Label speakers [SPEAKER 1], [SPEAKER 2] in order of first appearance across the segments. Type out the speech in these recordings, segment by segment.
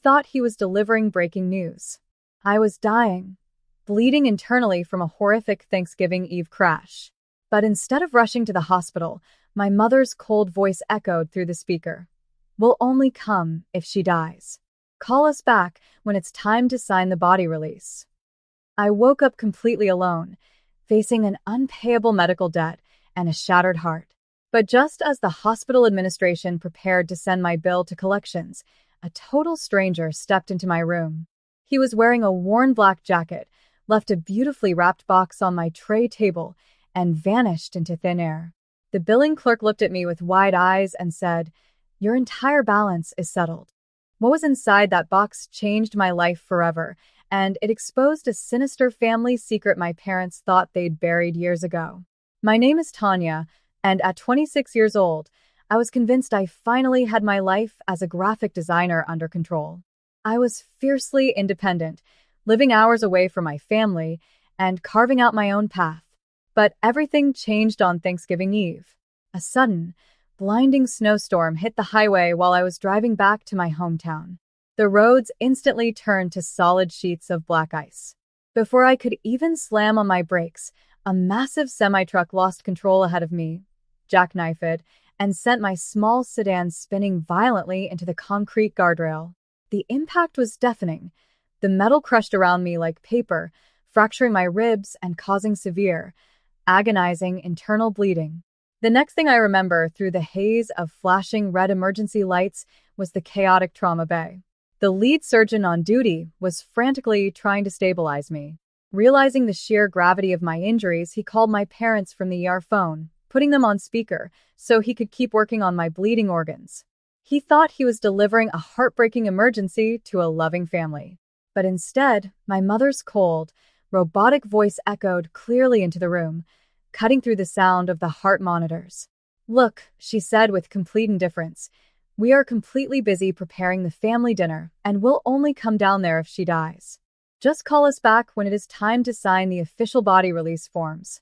[SPEAKER 1] thought he was delivering breaking news. I was dying, bleeding internally from a horrific Thanksgiving Eve crash. But instead of rushing to the hospital, my mother's cold voice echoed through the speaker. "We'll only come if she dies. Call us back when it's time to sign the body release." I woke up completely alone, facing an unpayable medical debt and a shattered heart. But just as the hospital administration prepared to send my bill to collections, a total stranger stepped into my room. He was wearing a worn black jacket, left a beautifully wrapped box on my tray table, and vanished into thin air. The billing clerk looked at me with wide eyes and said, "Your entire balance is settled." What was inside that box changed my life forever, and it exposed a sinister family secret my parents thought they'd buried years ago. My name is Tanya, and at 26 years old, I was convinced I finally had my life as a graphic designer under control. I was fiercely independent, living hours away from my family, and carving out my own path. But everything changed on Thanksgiving Eve. A sudden, blinding snowstorm hit the highway while I was driving back to my hometown. The roads instantly turned to solid sheets of black ice. Before I could even slam on my brakes, a massive semi-truck lost control ahead of me, jackknifed it, and sent my small sedan spinning violently into the concrete guardrail. The impact was deafening. The metal crushed around me like paper, fracturing my ribs and causing severe, agonizing internal bleeding. The next thing I remember through the haze of flashing red emergency lights was the chaotic trauma bay. The lead surgeon on duty was frantically trying to stabilize me. Realizing the sheer gravity of my injuries, he called my parents from the ER phone, putting them on speaker so he could keep working on my bleeding organs. He thought he was delivering a heartbreaking emergency to a loving family. But instead, my mother's cold, robotic voice echoed clearly into the room, cutting through the sound of the heart monitors. "Look," she said with complete indifference, "we are completely busy preparing the family dinner, and we'll only come down there if she dies. Just call us back when it is time to sign the official body release forms."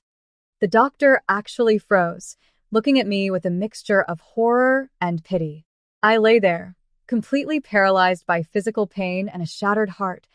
[SPEAKER 1] The doctor actually froze, looking at me with a mixture of horror and pity. I lay there, completely paralyzed by physical pain and a shattered heart,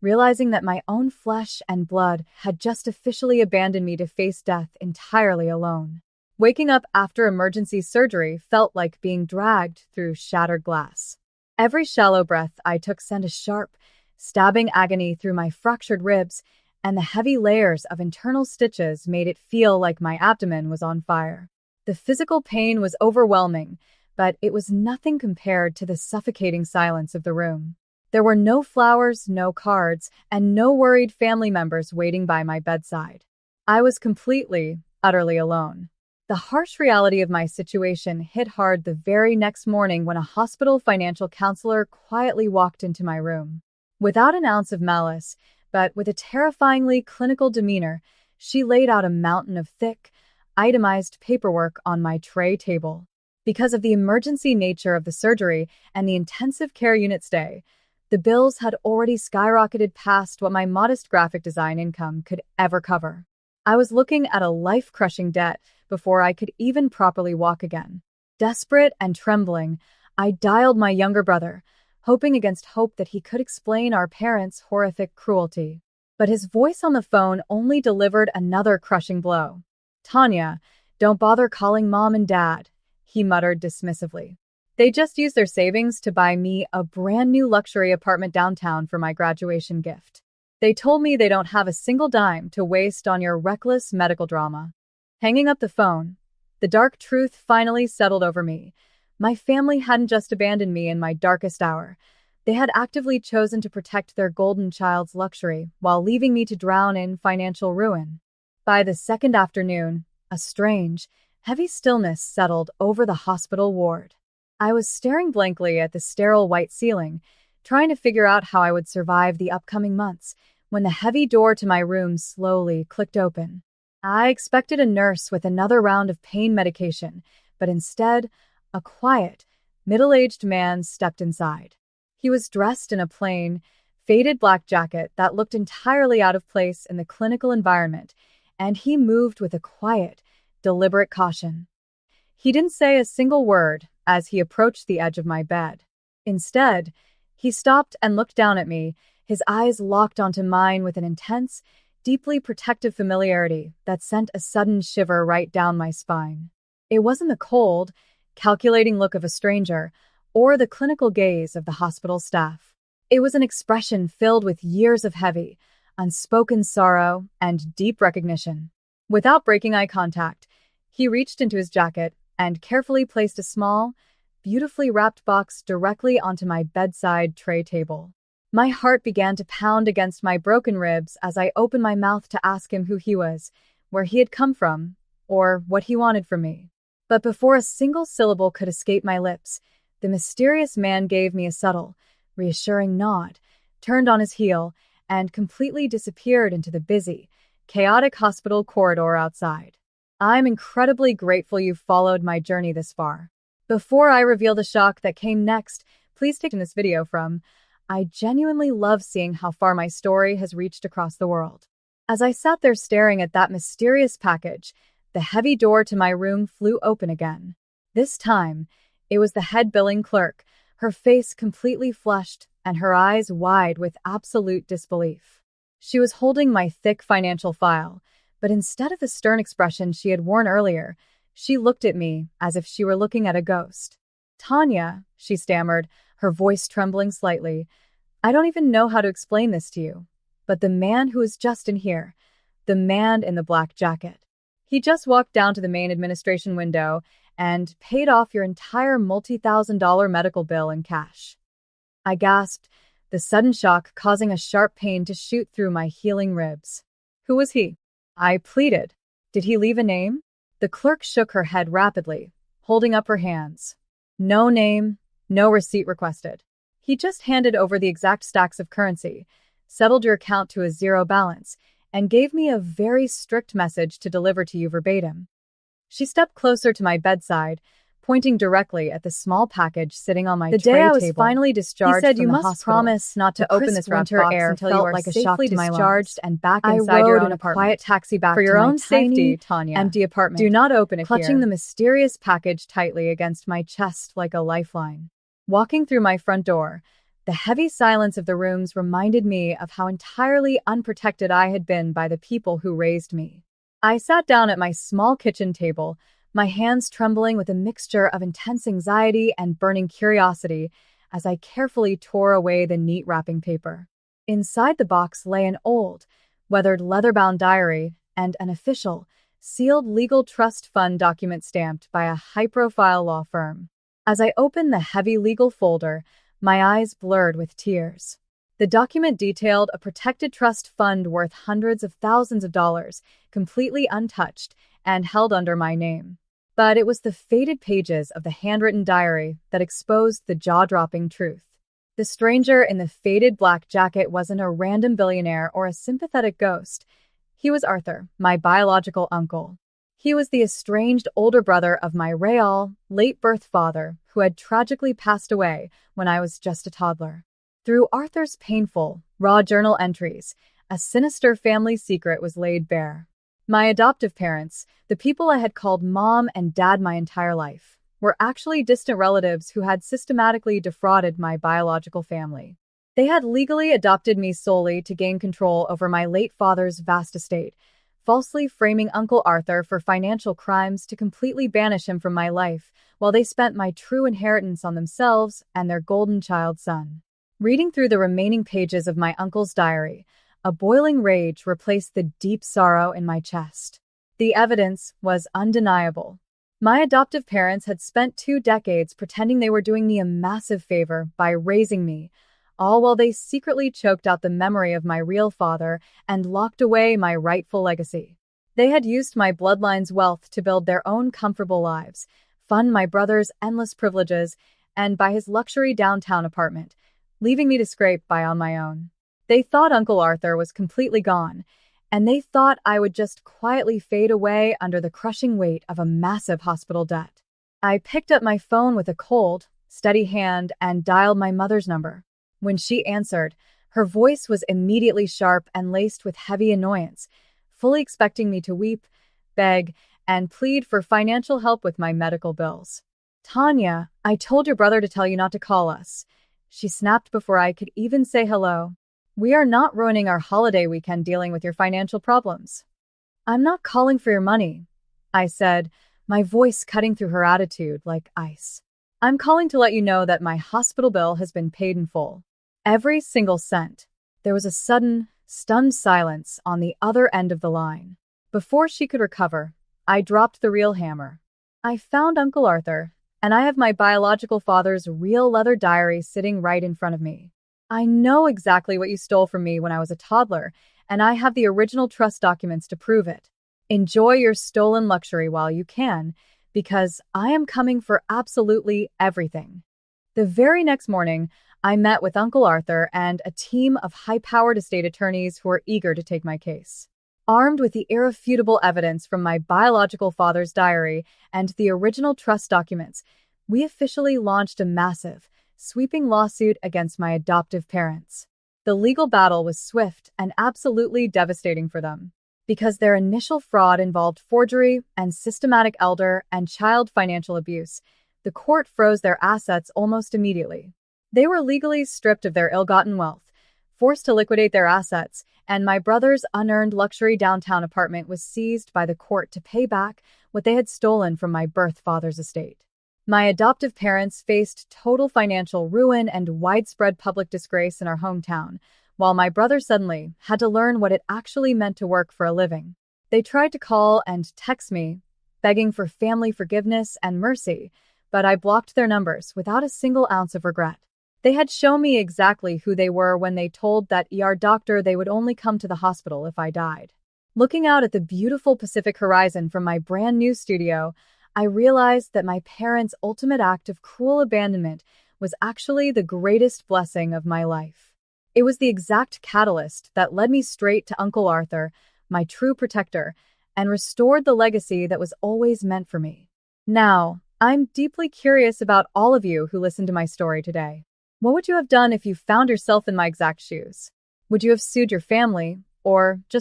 [SPEAKER 1] realizing that my own flesh and blood had just officially abandoned me to face death entirely alone. Waking up after emergency surgery felt like being dragged through shattered glass. Every shallow breath I took sent a sharp, stabbing agony through my fractured ribs, and the heavy layers of internal stitches made it feel like my abdomen was on fire. The physical pain was overwhelming, but it was nothing compared to the suffocating silence of the room. There were no flowers, no cards, and no worried family members waiting by my bedside. I was completely, utterly alone. The harsh reality of my situation hit hard the very next morning when a hospital financial counselor quietly walked into my room. Without an ounce of malice, but with a terrifyingly clinical demeanor, she laid out a mountain of thick, itemized paperwork on my tray table. Because of the emergency nature of the surgery and the intensive care unit stay, the bills had already skyrocketed past what my modest graphic design income could ever cover. I was looking at a life-crushing debt before I could even properly walk again. Desperate and trembling, I dialed my younger brother, hoping against hope that he could explain our parents' horrific cruelty. But his voice on the phone only delivered another crushing blow. "Tanya, don't bother calling Mom and Dad," he muttered dismissively. "They just used their savings to buy me a brand new luxury apartment downtown for my graduation gift. They told me they don't have a single dime to waste on your reckless medical drama." Hanging up the phone, the dark truth finally settled over me. My family hadn't just abandoned me in my darkest hour. They had actively chosen to protect their golden child's luxury while leaving me to drown in financial ruin. By the second afternoon, a strange, heavy stillness settled over the hospital ward. I was staring blankly at the sterile white ceiling, trying to figure out how I would survive the upcoming months, when the heavy door to my room slowly clicked open. I expected a nurse with another round of pain medication, but instead, a quiet, middle-aged man stepped inside. He was dressed in a plain, faded black jacket that looked entirely out of place in the clinical environment, and he moved with a quiet, deliberate caution. He didn't say a single word as he approached the edge of my bed. Instead, He stopped and looked down at me, his eyes locked onto mine with an intense, deeply protective familiarity that sent a sudden shiver right down my spine. It wasn't the cold, calculating look of a stranger or the clinical gaze of the hospital staff. It was an expression filled with years of heavy, unspoken sorrow and deep recognition. Without breaking eye contact, he reached into his jacket and carefully placed a small, beautifully wrapped box directly onto my bedside tray table. My heart began to pound against my broken ribs as I opened my mouth to ask him who he was, where he had come from, or what he wanted from me. But before a single syllable could escape my lips, the mysterious man gave me a subtle, reassuring nod, turned on his heel, and completely disappeared into the busy, chaotic hospital corridor outside. I'm incredibly grateful you followed my journey this far. Before I reveal the shock that came next, please take in this video from. I genuinely love seeing how far my story has reached across the world. As I sat there staring at that mysterious package, the heavy door to my room flew open again. This time, it was the head billing clerk, her face completely flushed and her eyes wide with absolute disbelief. She was holding my thick financial file, but instead of the stern expression she had worn earlier, she looked at me as if she were looking at a ghost. "Tanya," she stammered, her voice trembling slightly, "I don't even know how to explain this to you, but the man who is just in here, the man in the black jacket, he just walked down to the main administration window and paid off your entire multi-thousand-dollar medical bill in cash." I gasped, the sudden shock causing a sharp pain to shoot through my healing ribs. "Who was he?" I pleaded. "Did he leave a name?" The clerk shook her head rapidly, holding up her hands. "No name, no receipt requested. He just handed over the exact stacks of currency, settled your account to a zero balance, and gave me a very strict message to deliver to you verbatim." She stepped closer to my bedside, pointing directly at the small package sitting on my tray table. "The day I was finally discharged he said, from
[SPEAKER 2] "You
[SPEAKER 1] the
[SPEAKER 2] must
[SPEAKER 1] hospital,
[SPEAKER 2] promise not to open this wrapped box
[SPEAKER 1] until
[SPEAKER 2] until
[SPEAKER 1] you are
[SPEAKER 2] like a
[SPEAKER 1] safely
[SPEAKER 2] shock to my
[SPEAKER 1] discharged
[SPEAKER 2] lungs.
[SPEAKER 1] and back
[SPEAKER 2] I
[SPEAKER 1] inside your
[SPEAKER 2] rode
[SPEAKER 1] own
[SPEAKER 2] in a
[SPEAKER 1] apartment.
[SPEAKER 2] quiet taxi back
[SPEAKER 1] For
[SPEAKER 2] to
[SPEAKER 1] your
[SPEAKER 2] my
[SPEAKER 1] own safety,
[SPEAKER 2] tiny,
[SPEAKER 1] Tanya,
[SPEAKER 2] empty apartment.
[SPEAKER 1] do not open it
[SPEAKER 2] Clutching
[SPEAKER 1] here."
[SPEAKER 2] the
[SPEAKER 1] The mysterious package tightly against my chest like a lifeline. Walking through my front door, the heavy silence of the rooms reminded me of how entirely unprotected I had been by the people who raised me. I sat down at my small kitchen table, my hands trembling with a mixture of intense anxiety and burning curiosity as I carefully tore away the neat wrapping paper. Inside the box lay an old, weathered leather-bound diary and an official, sealed legal trust fund document stamped by a high-profile law firm. As I opened the heavy legal folder, my eyes blurred with tears. The document detailed a protected trust fund worth hundreds of thousands of dollars, completely untouched and held under my name. But it was the faded pages of the handwritten diary that exposed the jaw-dropping truth. The stranger in the faded black jacket wasn't a random billionaire or a sympathetic ghost. He was Arthur, my biological uncle. He was the estranged older brother of my real, late-birth father, who had tragically passed away when I was just a toddler. Through Arthur's painful, raw journal entries, a sinister family secret was laid bare. My adoptive parents, the people I had called mom and dad my entire life, were actually distant relatives who had systematically defrauded my biological family. They had legally adopted me solely to gain control over my late father's vast estate, falsely framing Uncle Arthur for financial crimes to completely banish him from my life, while they spent my true inheritance on themselves and their golden child son. Reading through the remaining pages of my uncle's diary, a boiling rage replaced the deep sorrow in my chest. The evidence was undeniable. My adoptive parents had spent 2 decades pretending they were doing me a massive favor by raising me, all while they secretly choked out the memory of my real father and locked away my rightful legacy. They had used my bloodline's wealth to build their own comfortable lives, fund my brother's endless privileges, and buy his luxury downtown apartment, leaving me to scrape by on my own. They thought Uncle Arthur was completely gone, and they thought I would just quietly fade away under the crushing weight of a massive hospital debt. I picked up my phone with a cold, steady hand and dialed my mother's number. When she answered, her voice was immediately sharp and laced with heavy annoyance, fully expecting me to weep, beg, and plead for financial help with my medical bills. "Tanya, I told your brother to tell you not to call us. She snapped before I could even say hello. "We are not ruining our holiday weekend dealing with your financial problems." "I'm not calling for your money," I said, my voice cutting through her attitude like ice. "I'm calling to let you know that my hospital bill has been paid in full. Every single cent." There was a sudden, stunned silence on the other end of the line. Before she could recover, I dropped the real hammer. "I found Uncle Arthur, and I have my biological father's real leather diary sitting right in front of me. I know exactly what you stole from me when I was a toddler, and I have the original trust documents to prove it. Enjoy your stolen luxury while you can, because I am coming for absolutely everything." The very next morning, I met with Uncle Arthur and a team of high-powered estate attorneys who were eager to take my case. Armed with the irrefutable evidence from my biological father's diary and the original trust documents, we officially launched a massive, sweeping lawsuit against my adoptive parents. The legal battle was swift and absolutely devastating for them, because their initial fraud involved forgery and systematic elder and child financial abuse. The court froze their assets almost immediately. They were legally stripped of their ill-gotten wealth, forced to liquidate their assets, and my brother's unearned luxury downtown apartment was seized by the court to pay back what they had stolen from my birth father's estate. My adoptive parents faced total financial ruin and widespread public disgrace in our hometown, while my brother suddenly had to learn what it actually meant to work for a living. They tried to call and text me, begging for family forgiveness and mercy, but I blocked their numbers without a single ounce of regret. They had shown me exactly who they were when they told that doctor they would only come to the hospital if I died. Looking out at the beautiful Pacific horizon from my brand new studio, I realized that my parents' ultimate act of cruel abandonment was actually the greatest blessing of my life. It was the exact catalyst that led me straight to Uncle Arthur, my true protector, and restored the legacy that was always meant for me. Now, I'm deeply curious about all of you who listened to my story today. What would you have done if you found yourself in my exact shoes? Would you have sued your family, or just